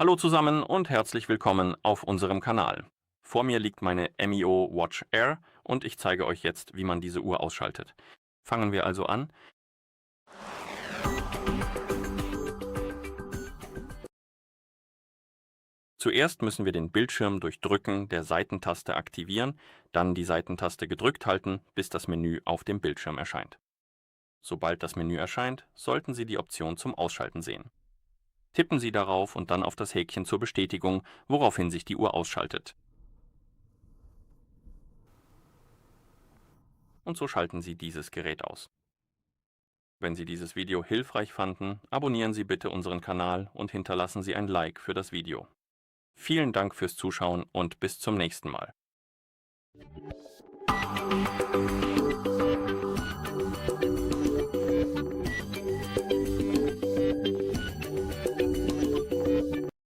Hallo zusammen und herzlich willkommen auf unserem Kanal. Vor mir liegt meine Maimo Watch R und ich zeige euch jetzt, wie man diese Uhr ausschaltet. Fangen wir also an. Zuerst müssen wir den Bildschirm durch Drücken der Seitentaste aktivieren, dann die Seitentaste gedrückt halten, bis das Menü auf dem Bildschirm erscheint. Sobald das Menü erscheint, sollten Sie die Option zum Ausschalten sehen. Tippen Sie darauf und dann auf das Häkchen zur Bestätigung, woraufhin sich die Uhr ausschaltet. Und so schalten Sie dieses Gerät aus. Wenn Sie dieses Video hilfreich fanden, abonnieren Sie bitte unseren Kanal und hinterlassen Sie ein Like für das Video. Vielen Dank fürs Zuschauen und bis zum nächsten Mal.